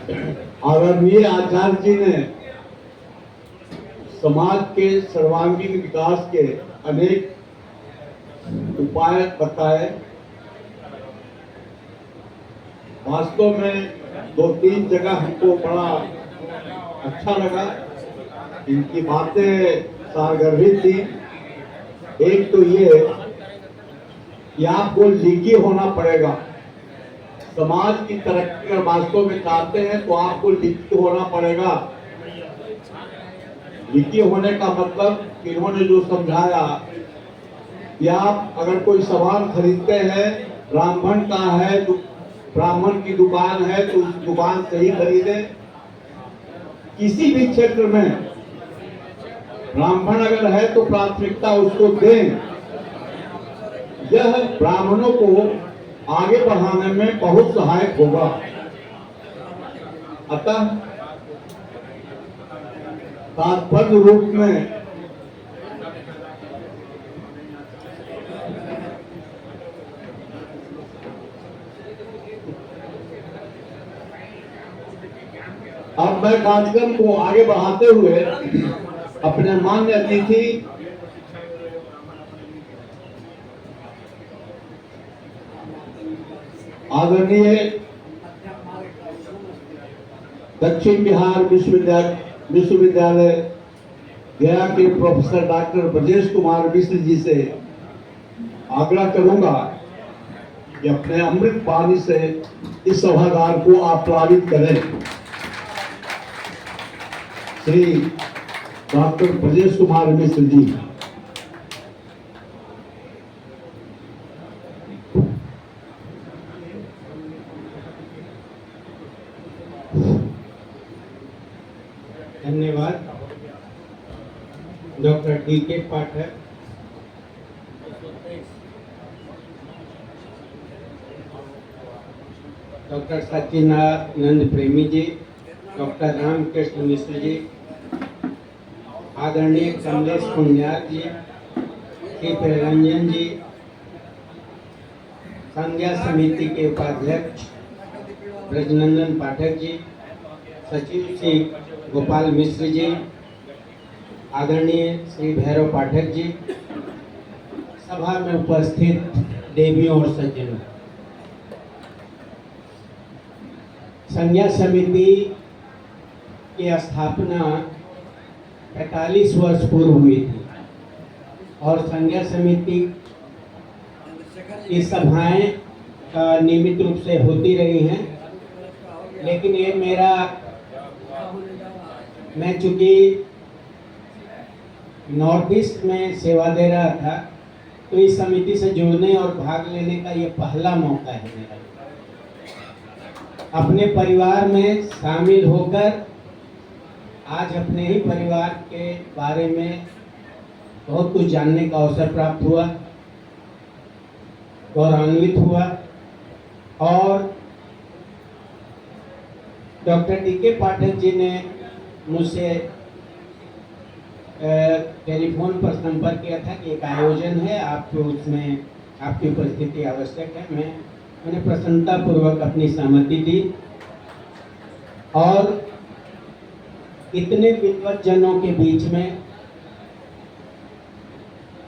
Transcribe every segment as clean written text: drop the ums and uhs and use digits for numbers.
आदरणीय आचार्य जी ने समाज के सर्वांगीण विकास के अनेक उपाय बताए। वास्तव में 2-3 जगह हमको बड़ा अच्छा लगा, इनकी बातें सारगर्भित थी। एक तो ये कि आपको लीकी होना पड़ेगा। समाज की तरक्की अगर वास्तव में चाहते हैं तो आपको लीकी होना पड़ेगा। लीकी होने का मतलब इन्होंने जो समझाया कि आप अगर कोई सामान खरीदते हैं, ब्राह्मण का है तो ब्राह्मण की दुकान है तो उस दुकान से ही खरीदें। किसी भी क्षेत्र में ब्राह्मण अगर है तो प्राथमिकता उसको दें। यह ब्राह्मणों को आगे बढ़ाने में बहुत सहायक होगा। अतः तात्पर्य रूप में अब मैं कार्यक्रम को आगे बढ़ाते हुए अपने माननीय अतिथि आदरणीय दक्षिण बिहार विश्वविद्यालय गया के प्रोफेसर डॉक्टर ब्रजेश कुमार मिश्र जी से आग्रह करूंगा कि अपने अमृत पानी से इस सभागार को आप्लावित करें। श्री डॉक्टर ब्रजेश कुमार मिश्र जी। धन्यवाद। Doctor D K. Pathak, doctor Sachchidanand Premi ji, doctor Ramakrishna Mishra ji, आदरणीय कमलेश पुण्याल जी, श्री प्रियरंजन जी, संज्ञा समिति के उपाध्यक्ष ब्रजनंदन पाठक जी, सचिव श्री गोपाल मिश्र जी, आदरणीय श्री भैरव पाठक जी, सभा में उपस्थित देवियों और सज्जनों। संज्ञा समिति की स्थापना 45 वर्ष पूर्व हुई थी और संज्ञा समिति की सभाएं नियमित रूप से होती रही हैं। लेकिन ये मैं चूंकि नॉर्थ ईस्ट में सेवा दे रहा था तो इस समिति से जुड़ने और भाग लेने का ये पहला मौका है मेरा। अपने परिवार में शामिल होकर आज अपने ही परिवार के बारे में बहुत कुछ जानने का अवसर प्राप्त हुआ, गौरवान्वित हुआ। और डॉक्टर डी.के. पाठक जी ने मुझसे टेलीफोन पर संपर्क किया था कि एक आयोजन है, आपको उसमें आपकी उपस्थिति आवश्यक है। मैंने प्रसन्नतापूर्वक अपनी सहमति दी और इतने विद्वज्जनों के बीच में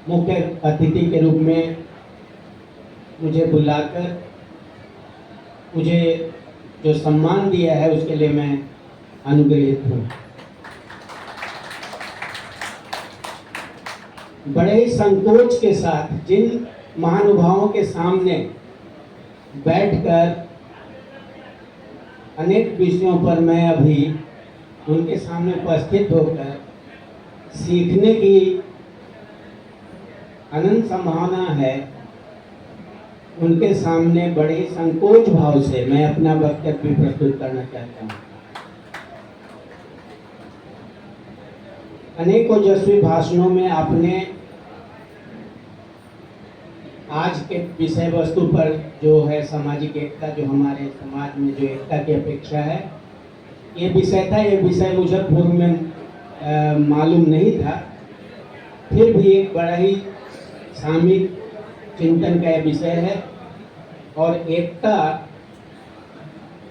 मुख्य अतिथि के रूप में मुझे बुलाकर मुझे जो सम्मान दिया है उसके लिए मैं अनुग्रहित हूँ। बड़े ही संकोच के साथ जिन महानुभावों के सामने बैठकर अनेक विषयों पर मैं अभी उनके सामने उपस्थित होकर सीखने की अनंत संभावना है, उनके सामने बड़े संकोच भाव से मैं अपना वक्तव्य प्रस्तुत करना चाहता हूँ। अनेकों यशस्वी भाषणों में आपने आज के विषय वस्तु पर जो है सामाजिक एकता, जो हमारे समाज में जो एकता की अपेक्षा है, ये विषय था। ये विषय मुझे पूर्व में मालूम नहीं था, फिर भी एक बड़ा ही सामूहिक चिंतन का यह विषय है। और एकता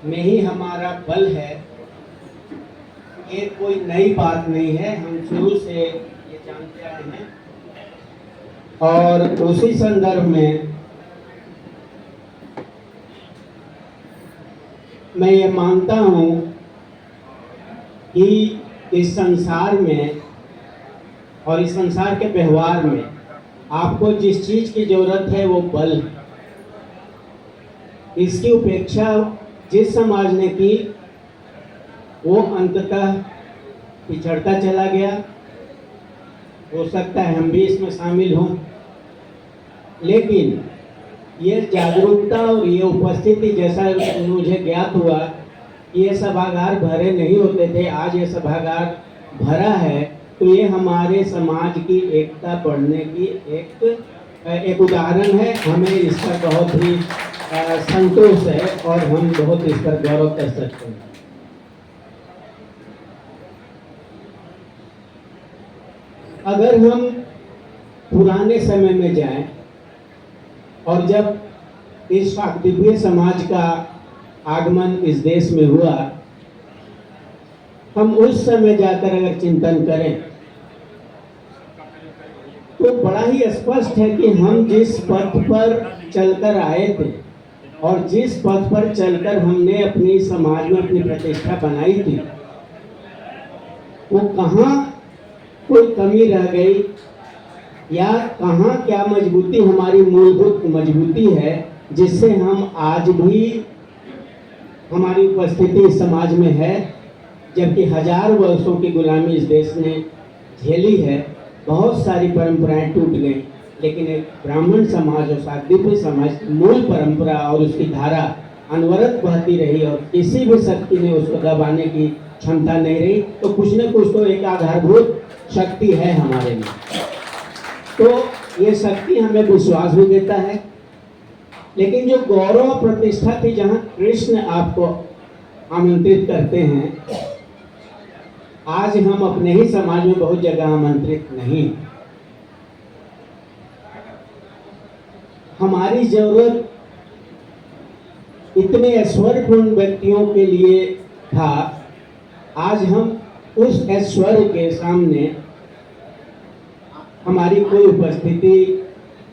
में ही हमारा बल है, ये कोई नई बात नहीं है, हम शुरू से ये जानते आए हैं। और उसी संदर्भ में मैं ये मानता हूँ कि इस संसार में और इस संसार के व्यवहार में आपको जिस चीज की जरूरत है वो बल है। इसकी उपेक्षा जिस समाज ने की वो अंततः पिछड़ता चला गया। हो सकता है हम भी इसमें शामिल हों, लेकिन ये जागरूकता और ये उपस्थिति, जैसा मुझे ज्ञात हुआ कि ये सभागार भरे नहीं होते थे, आज ये सभागार भरा है, तो ये हमारे समाज की एकता बढ़ने की एक उदाहरण है। हमें इस पर बहुत ही संतोष है और हम बहुत इस पर गौरव कर सकते हैं। अगर हम पुराने समय में जाएं और जब इस शाक्तिप्रिय समाज का आगमन इस देश में हुआ, हम उस समय जाकर अगर चिंतन करें तो बड़ा ही स्पष्ट है कि हम जिस पथ पर चलकर आए थे और जिस पथ पर चलकर हमने अपनी समाज में अपनी प्रतिष्ठा बनाई थी, वो कहाँ कोई कमी रह गई या कहाँ क्या मजबूती, हमारी मूलभूत मजबूती है जिससे हम आज भी हमारी उपस्थिति इस समाज में है, जबकि हजार वर्षों की गुलामी इस देश ने झेली है। बहुत सारी परंपराएं टूट गई, लेकिन एक ब्राह्मण समाज और शाक्तिप्रिय समाज की मूल परंपरा और उसकी धारा अनवरत बहती रही और किसी भी शक्ति ने उसको दबाने की क्षमता नहीं रही। तो कुछ न कुछ तो एक आधारभूत शक्ति है हमारे में, तो ये शक्ति हमें विश्वास भी देता है। लेकिन जो गौरव प्रतिष्ठा थी, जहाँ कृष्ण आपको आमंत्रित करते हैं, आज हम अपने ही समाज में बहुत जगह आमंत्रित नहीं। हमारी जरूरत इतने ऐश्वर्यपूर्ण व्यक्तियों के लिए था, आज हम उस ऐश्वर्य के सामने हमारी कोई उपस्थिति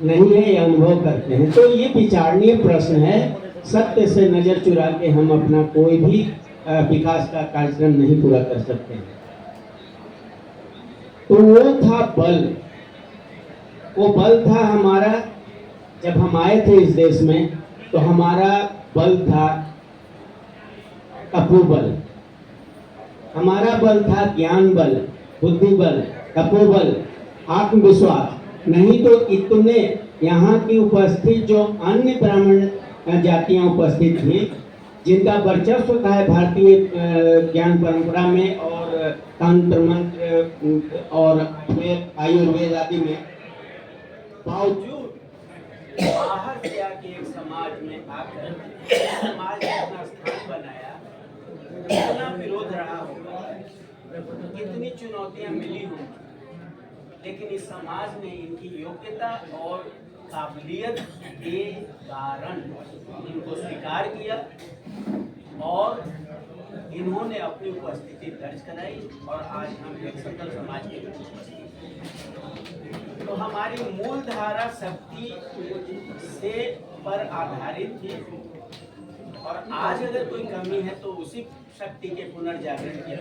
नहीं है, ये अनुभव करते हैं। तो ये विचारणीय प्रश्न है। सत्य से नजर चुरा के हम अपना कोई भी विकास का कार्यक्रम नहीं पूरा कर सकते हैं। तो वो था बल, वो बल था हमारा। जब हम आए थे इस देश में तो हमारा बल था तपोबल, हमारा बल था ज्ञान बल, बुद्धि बल, तपोबल, आत्मविश्वास। नहीं तो इतने यहाँ की उपस्थित जो अन्य ब्राह्मण जातियां उपस्थित थी, जिनका वर्चस्व था भारतीय ज्ञान परंपरा में और तंत्र मंत्र और आयुर्वेद आदि में, बावजूद बाहर से आके एक समाज में आकर समाज ने अपना स्थान बनाया, कितना विरोध रहा होगा, कितनी चुनौतियां मिली होंगी, लेकिन इस समाज ने इनकी योग्यता और काबिलियत के कारण इनको स्वीकार किया और इन्होंने अपनी उपस्थिति दर्ज कराई और आज हम एक सकल समाज के बीच उपस्थित। तो हमारी मूल धारा शक्ति से पर आधारित थी और आज अगर कोई कमी है तो उसी शक्ति के पुनर्जागरण किया।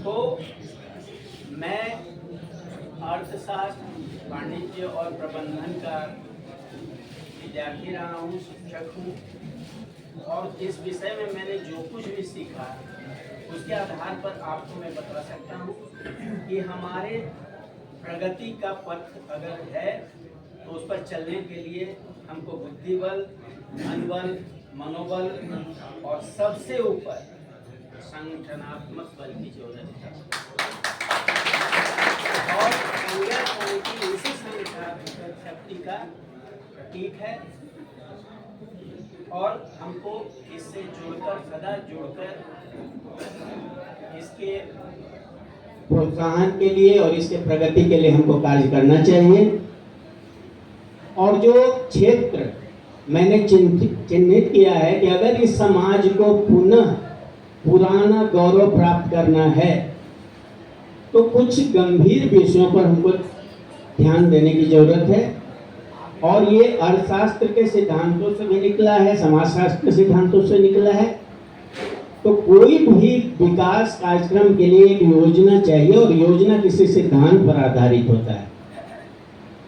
तो मैं अर्थशास्त्र, वाणिज्य और प्रबंधन का विद्यार्थी रहा हूँ, शिक्षक हूँ, और इस विषय में मैंने जो कुछ भी सीखा उसके आधार पर आपको मैं बता सकता हूँ कि हमारे प्रगति का पथ अगर है तो उस पर चलने के लिए हमको बुद्धि बल, मन बल, मनोबल और सबसे ऊपर संगठनात्मक बल की जरूरत है। और संज्ञा समिति इसी संगठनात्मक शक्ति का प्रतीक है और हमको इससे जुड़कर, सदा जुड़कर इसके प्रोत्साहन के लिए और इसके प्रगति के लिए हमको कार्य करना चाहिए। और जो क्षेत्र मैंने चिन्हित किया है कि अगर इस समाज को पुनः पुराना गौरव प्राप्त करना है तो कुछ गंभीर विषयों पर हमको ध्यान देने की जरूरत है। और ये अर्थशास्त्र के सिद्धांतों से भी निकला है, समाजशास्त्र के सिद्धांतों से निकला है। तो कोई भी विकास कार्यक्रम के लिए एक योजना चाहिए और योजना किसी सिद्धांत पर आधारित होता है।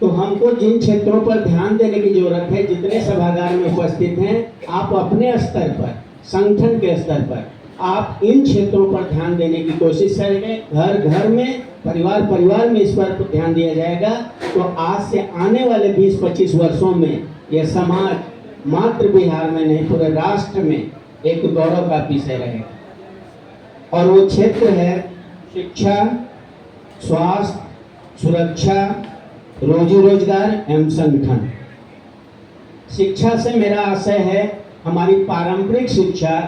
तो हमको जिन क्षेत्रों पर ध्यान देने की जरूरत है, जितने सभागार में उपस्थित हैं, आप अपने स्तर पर, संगठन के स्तर पर आप इन क्षेत्रों पर ध्यान देने की कोशिश करेंगे। घर घर में, परिवार परिवार में इस पर ध्यान दिया जाएगा तो आज से आने वाले 20-25 वर्षों में यह समाज मात्र बिहार में नहीं, पूरे राष्ट्र में एक गौरव का विषय रहेगा। और वो क्षेत्र है शिक्षा, स्वास्थ्य, सुरक्षा, रोजी रोजगार एवं संगठन। शिक्षा से मेरा आशय है हमारी पारंपरिक शिक्षा,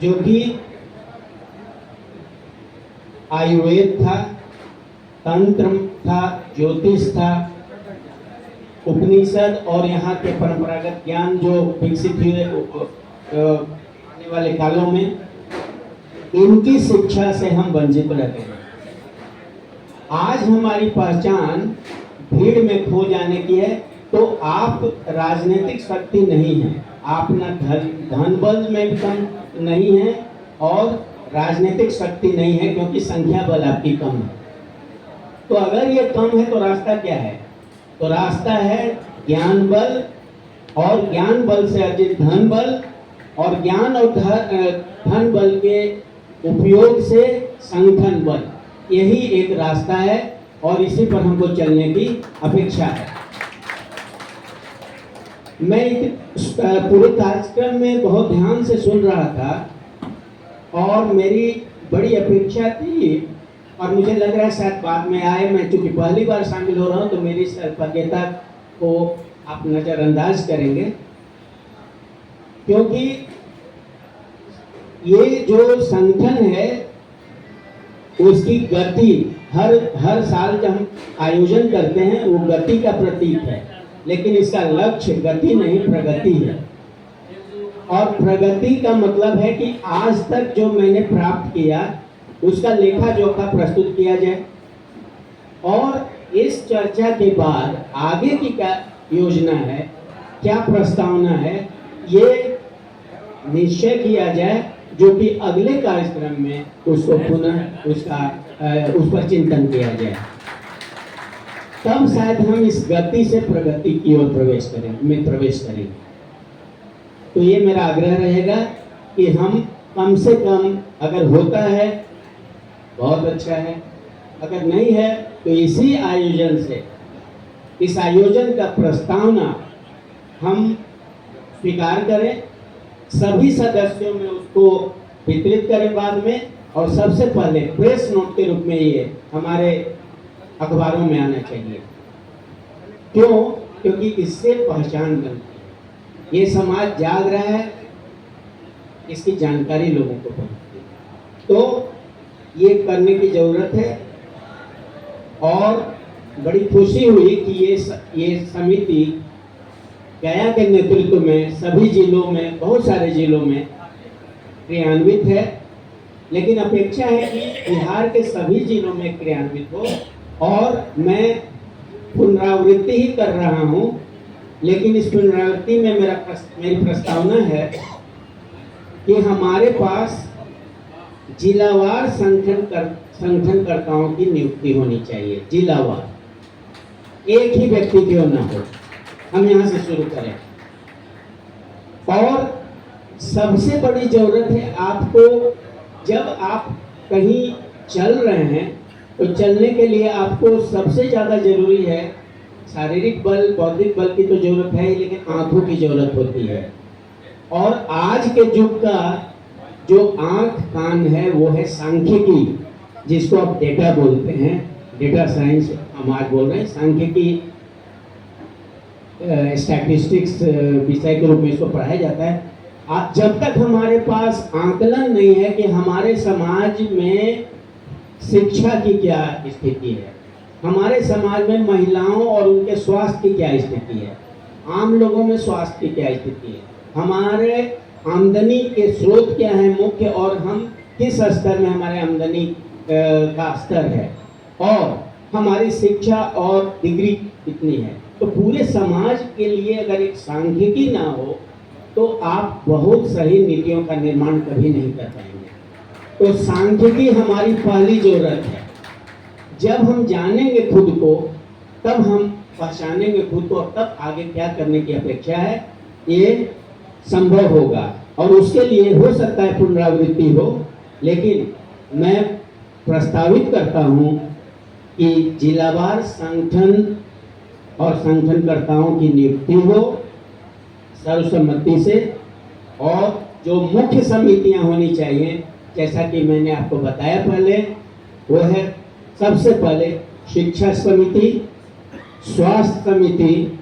जो कि आयुर्वेद था, तंत्र था, ज्योतिष था, उपनिषद और यहाँ के परंपरागत ज्ञान जो विकसित हुए आने वाले कालों में, इनकी शिक्षा से हम वंचित रहते हैं। आज हमारी पहचान भीड़ में खो जाने की है। तो आप राजनीतिक शक्ति नहीं है, आप न धन बल में भी कम नहीं है और राजनीतिक शक्ति नहीं है, क्योंकि संख्या बल आपकी कम है। तो अगर ये कम है तो रास्ता क्या है? तो रास्ता है ज्ञान बल, और ज्ञान बल से अर्जित धन बल, और ज्ञान और धन बल के उपयोग से संगठन बल। यही एक रास्ता है और इसी पर हमको चलने की अपेक्षा है। मैं पूरे कार्यक्रम में बहुत ध्यान से सुन रहा था और मेरी बड़ी अपेक्षा थी, और मुझे लग रहा है शायद बाद में आए, मैं चूंकि पहली बार शामिल हो रहा हूँ तो मेरी सर्वज्ञता को आप नज़रअंदाज करेंगे, क्योंकि ये जो संगठन है उसकी गति हर साल जब हम आयोजन करते हैं वो गति का प्रतीक है, लेकिन इसका लक्ष्य गति नहीं प्रगति है। और प्रगति का मतलब है कि आज तक जो मैंने प्राप्त किया उसका लेखा जोखा प्रस्तुत किया जाए, और इस चर्चा के बाद आगे की क्या योजना है, क्या प्रस्तावना है, ये निश्चय किया जाए, जो कि अगले कार्यक्रम में उसको पुनः उस पर चिंतन किया जाए। तब शायद हम इस गति से प्रगति की ओर प्रवेश करेंगे। तो ये मेरा आग्रह रहेगा कि हम कम से कम, अगर होता है बहुत अच्छा है, अगर नहीं है तो इसी आयोजन से, इस आयोजन का प्रस्तावना हम स्वीकार करें, सभी सदस्यों में उसको वितरित करें बाद में, और सबसे पहले प्रेस नोट के रूप में ये हमारे अखबारों में आना चाहिए। क्यों? क्योंकि इससे पहचान बनती है, ये समाज जाग रहा है, इसकी जानकारी लोगों को पहुंचती है। तो ये करने की जरूरत है, और बड़ी खुशी हुई कि ये समिति गया के नेतृत्व में सभी जिलों में, बहुत सारे जिलों में क्रियान्वित है, लेकिन अपेक्षा है कि बिहार के सभी जिलों में क्रियान्वित हो। और मैं पुनरावृत्ति ही कर रहा हूँ, लेकिन इस पुनरावृत्ति में मेरी प्रस्तावना है कि हमारे पास जिलावार संगठनकर्ताओं की नियुक्ति होनी चाहिए। जिलावार, एक ही व्यक्ति क्यों ना हो, हम यहाँ से शुरू करें। और सबसे बड़ी जरूरत है आपको, जब आप कहीं चल रहे हैं तो चलने के लिए आपको सबसे ज़्यादा जरूरी है शारीरिक बल, बौद्धिक बल की तो जरूरत है ही, लेकिन आंखों की जरूरत होती है। और आज के युग का जो आंख कान है वो है सांख्यिकी, जिसको आप डेटा बोलते हैं, डेटा साइंस हम आज बोल रहे हैं, सांख्यिकी स्टैटिस्टिक्स विषय के रूप में इसको पढ़ाया जाता है। जब तक हमारे पास आंकलन नहीं है कि हमारे समाज में शिक्षा की क्या स्थिति है, हमारे समाज में महिलाओं और उनके स्वास्थ्य की क्या स्थिति है, आम लोगों में स्वास्थ्य की क्या स्थिति है, हमारे आमदनी के स्रोत क्या है मुख्य, और हम किस स्तर में हमारे आमदनी का स्तर है, और हमारी शिक्षा और डिग्री कितनी है। तो पूरे समाज के लिए अगर एक सांख्यिकी ना हो तो आप बहुत सही नीतियों का निर्माण कभी नहीं कर पाएंगे। तो सांख्यिकी हमारी पहली जरूरत है। जब हम जानेंगे खुद को, तब हम पहचानेंगे खुद को, और तब आगे क्या करने की अपेक्षा है ये संभव होगा। और उसके लिए हो सकता है पुनरावृत्ति हो, लेकिन मैं प्रस्तावित करता हूं कि जिलावार संगठन और संगठनकर्ताओं की नियुक्ति हो सर्वसम्मति से, और जो मुख्य समितियां होनी चाहिए जैसा कि मैंने आपको बताया पहले, वो है सबसे पहले शिक्षा समिति, स्वास्थ्य समिति,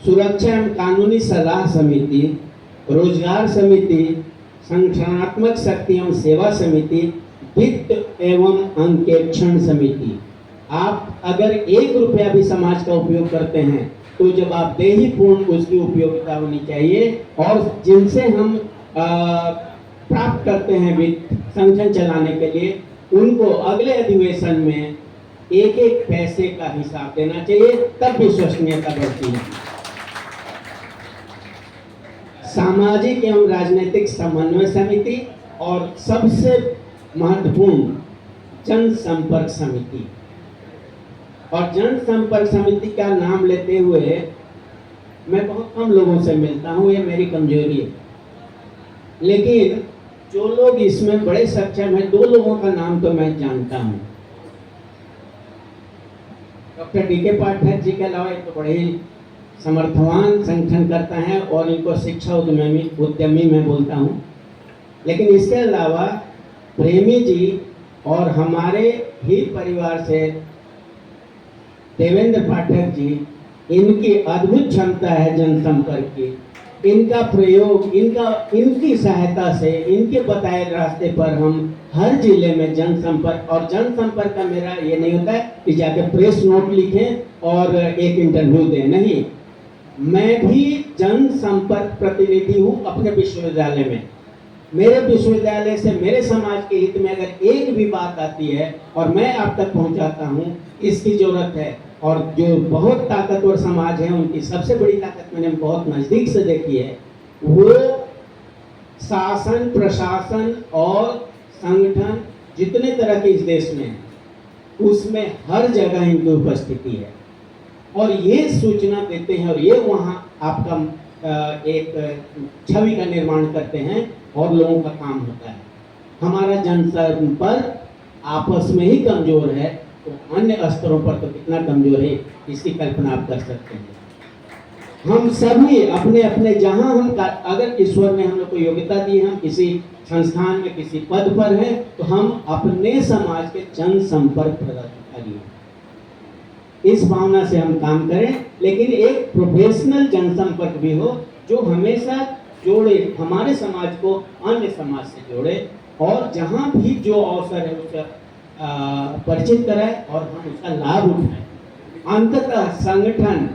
सुरक्षा एवं कानूनी सलाह समिति, रोजगार समिति, संगठनात्मक शक्ति एवं सेवा समिति, वित्त एवं अंकेक्षण समिति। आप अगर 1 रुपया भी समाज का उपयोग करते हैं तो जवाबदेही पूर्ण उसकी उपयोगिता होनी चाहिए, और जिनसे हम प्राप्त करते हैं वित्त संगठन चलाने के लिए, उनको अगले अधिवेशन में 1-1 पैसे का हिसाब देना चाहिए, तब विश्वसनीयता बढ़ती है। सामाजिक एवं राजनीतिक समन्वय समिति, और सबसे महत्वपूर्ण जनसंपर्क समिति। और जनसंपर्क समिति का नाम लेते हुए मैं बहुत कम लोगों से मिलता हूँ, ये मेरी कमजोरी है, लेकिन जो लोग इसमें बड़े सक्षम हैं, 2 लोगों का नाम तो मैं जानता हूँ। Doctor D K. पाठक जी के अलावा एक तो बड़े ही समर्थवान संगठनकर्ता हैं, और इनको शिक्षा उद्यमी मैं बोलता हूँ। लेकिन इसके अलावा प्रेमी जी और हमारे ही परिवार से देवेंद्र पाठक जी, इनकी अद्भुत क्षमता है जनसंपर्क की। इनका प्रयोग, इनकी सहायता से, इनके बताए रास्ते पर हम हर जिले में जनसंपर्क, और जनसंपर्क का मेरा ये नहीं होता है कि जाके प्रेस नोट लिखें और एक इंटरव्यू दें, नहीं। मैं भी जनसंपर्क प्रतिनिधि हूँ अपने विश्वविद्यालय में। मेरे विश्वविद्यालय से मेरे समाज के हित में अगर एक भी बात आती है और मैं आप तक पहुंचाता हूं, इसकी जरूरत है। और जो बहुत ताकतवर समाज है, उनकी सबसे बड़ी ताकत मैंने बहुत नजदीक से देखी है, वो शासन, प्रशासन और संगठन जितने तरह के इस देश में है, उसमें हर जगह इनकी उपस्थिति है, और ये सूचना देते हैं, और ये वहाँ आपका एक छवि का निर्माण करते हैं, और लोगों का काम होता है। हमारा जनसंपर्क आपस में ही कमजोर है, तो अन्य स्तरों पर तो कितना कमजोर है, इसकी कल्पना आप कर सकते हैं। हम सभी अपने अपने जहां हम, अगर ईश्वर ने हम लोग को योग्यता दी, हम किसी संस्थान में किसी पद पर हैं, तो हम अपने समाज के जनसंपर्क पदाधिकारी हैं। इस भावना से हम काम करें, लेकिन एक प्रोफेशनल जनसंपर्क भी हो जो हमेशा जोड़े, हमारे समाज को अन्य समाज से जोड़े, और जहां भी जो अवसर है उसका परिचित कराए और हम उसका लाभ उठाएं। अंततः संगठन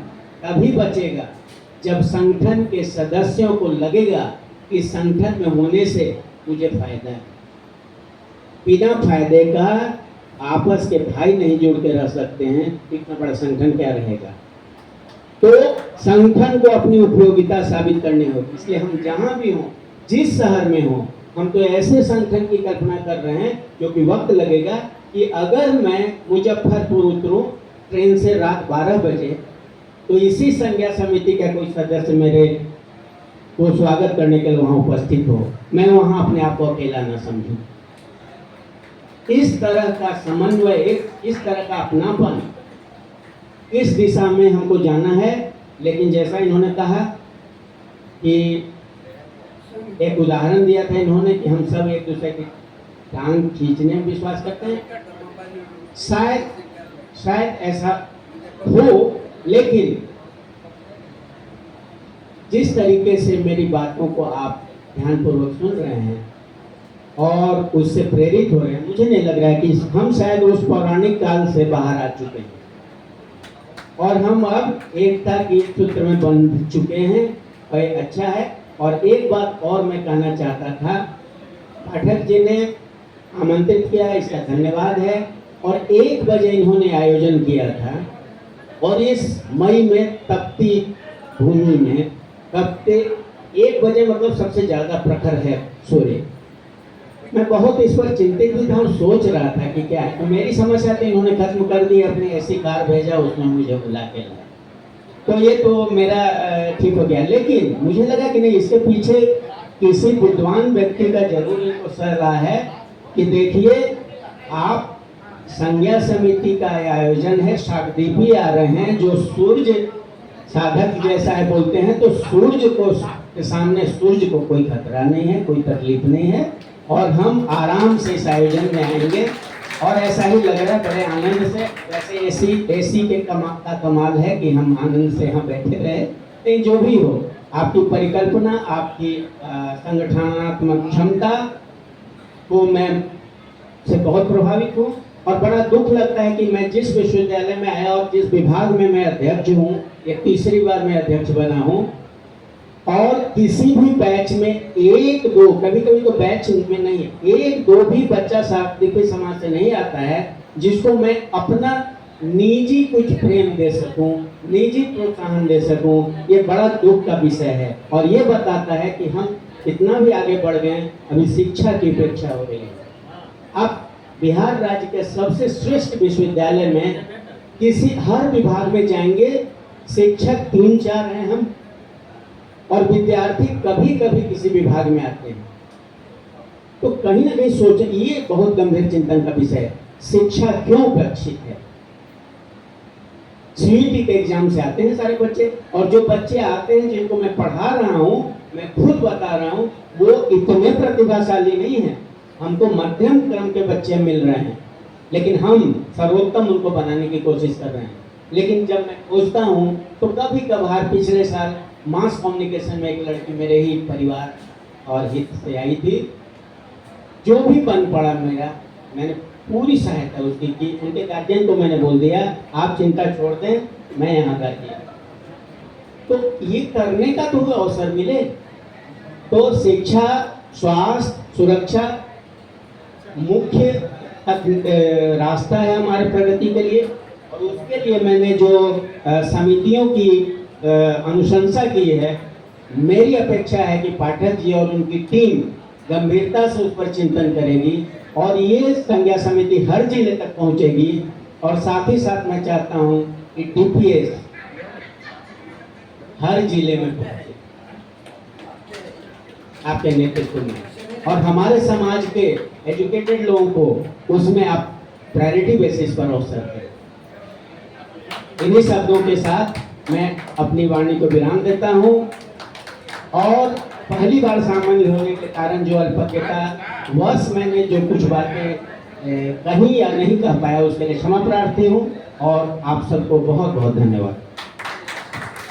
तभी बचेगा जब संगठन के सदस्यों को लगेगा कि संगठन में होने से मुझे फायदा है। बिना फायदे का आपस के भाई नहीं जुड़ के रह सकते हैं, इतना बड़ा संगठन क्या रहेगा। तो संगठन को अपनी उपयोगिता साबित करनी होगी। इसलिए हम जहां भी हों, जिस शहर में हों, हम तो ऐसे संगठन की कल्पना कर रहे हैं जो कि वक्त लगेगा कि अगर मैं मुजफ्फरपुर उतरूं ट्रेन से रात 12 बजे, तो इसी संज्ञा समिति का कोई सदस्य मेरे को स्वागत करने के लिए वहां उपस्थित हो, मैं वहां अपने आप को अकेला न समझूं। इस तरह का समन्वय, इस तरह का अपनापन, इस दिशा में हमको जाना है। लेकिन जैसा इन्होंने कहा कि एक उदाहरण दिया था इन्होंने कि हम सब एक दूसरे की टांग खींचने में विश्वास करते हैं, शायद ऐसा हो, लेकिन जिस तरीके से मेरी बातों को आप ध्यानपूर्वक सुन रहे हैं और उससे प्रेरित हो रहे हैं, मुझे नहीं लग रहा है कि हम शायद उस पौराणिक काल से बाहर आ चुके हैं। और हम अब एकता के सूत्र में बंध चुके हैं और ये अच्छा है। और एक बात और मैं कहना चाहता था, पाठक जी ने आमंत्रित किया, इसका धन्यवाद है। और 1 बजे इन्होंने आयोजन किया था और इस मई में तपती भूमि में तपते 1 बजे मतलब सबसे ज़्यादा प्रखर है सूर्य। मैं बहुत इस पर चिंतित भी था और सोच रहा था कि क्या है। तो मेरी समस्या तो इन्होंने खत्म कर दी, अपनी ऐसी कार भेजा, उसमें मुझे बुला के लाया, तो ये तो मेरा ठीक हो गया। लेकिन मुझे लगा कि नहीं, इसके पीछे किसी विद्वान व्यक्ति का जरूर इनको सह रहा है कि देखिए, आप संज्ञा समिति का आयोजन है, शाकदीपी आ रहे हैं जो सूर्य साधक जैसा है बोलते हैं, तो सूर्य को के सामने सूर्य को कोई खतरा नहीं है, कोई तकलीफ नहीं है और हम आराम से इस आयोजन में आएंगे। और ऐसा ही लग रहा है बड़े आनंद से, वैसे एसी के का कमाल है कि हम आनंद से यहाँ बैठे रहे। लेकिन जो भी हो, आपकी परिकल्पना, आपकी संगठनात्मक क्षमता को मैं से बहुत प्रभावित हूँ। और बड़ा दुख लगता है कि मैं जिस विश्वविद्यालय में आया और जिस विभाग में मैं अध्यक्ष हूँ, ये तीसरी बार मैं अध्यक्ष बना हूँ, और किसी भी बैच में 1-2, कभी कभी तो बैच में नहीं है, 1-2 भी बच्चा शाकदीपी समाज से नहीं आता है जिसको मैं अपना निजी कुछ प्रेम दे सकूं, निजी प्रोत्साहन दे सकूं। ये बड़ा दुख का विषय है और ये बताता है कि हम कितना भी आगे बढ़ गए, अभी शिक्षा की उपेक्षा हो रही है। अब बिहार राज्य के सबसे श्रेष्ठ विश्वविद्यालय में किसी हर विभाग में जाएंगे, शिक्षक 3-4 हैं हम, और विद्यार्थी कभी कभी किसी विभाग में आते हैं। तो कहीं ना कहीं सोचे, ये बहुत गंभीर चिंतन का विषय है, शिक्षा क्यों उपेक्षित है। सीईटी के एग्जाम से आते हैं सारे बच्चे, और जो बच्चे आते हैं जिनको मैं पढ़ा रहा हूँ, मैं खुद बता रहा हूँ, वो इतने प्रतिभाशाली नहीं है। हमको मध्यम क्रम के बच्चे मिल रहे हैं, लेकिन हम सर्वोत्तम उनको बनाने की कोशिश कर रहे हैं। लेकिन जब मैं खोजता हूँ तो कभी कभार, पिछले साल मास कम्युनिकेशन में एक लड़की मेरे ही परिवार और हित से आई थी, जो भी बन पड़ा मेरा, मैंने पूरी सहायता उसकी की। उनके गार्जियन को मैंने बोल दिया, आप चिंता छोड़ दें, मैं यहाँ कर दिया। तो ये करने का तो अवसर मिले। तो शिक्षा, स्वास्थ्य, सुरक्षा मुख्य रास्ता है हमारे प्रगति के लिए। और उसके लिए मैंने जो समितियों की अनुशंसा की है, मेरी अपेक्षा है कि पाठक जी और उनकी टीम गंभीरता से उस पर चिंतन करेगी और ये संज्ञा समिति हर जिले तक पहुंचेगी। और साथ ही साथ मैं चाहता हूं कि डीपीएस हर जिले में पहुंचे आपके नेतृत्व में, और हमारे समाज के एजुकेटेड लोगों को उसमें आप प्रायोरिटी बेसिस पर अवसर करें। इन्हीं शब्दों के साथ मैं अपनी वाणी को विराम देता हूं। और पहली बार शामिल होने के कारण जो अल्पज्ञता वश मैंने जो कुछ बातें कही या नहीं कह पाया, उसके लिए क्षमा प्रार्थी हूं। और आप सबको बहुत बहुत धन्यवाद।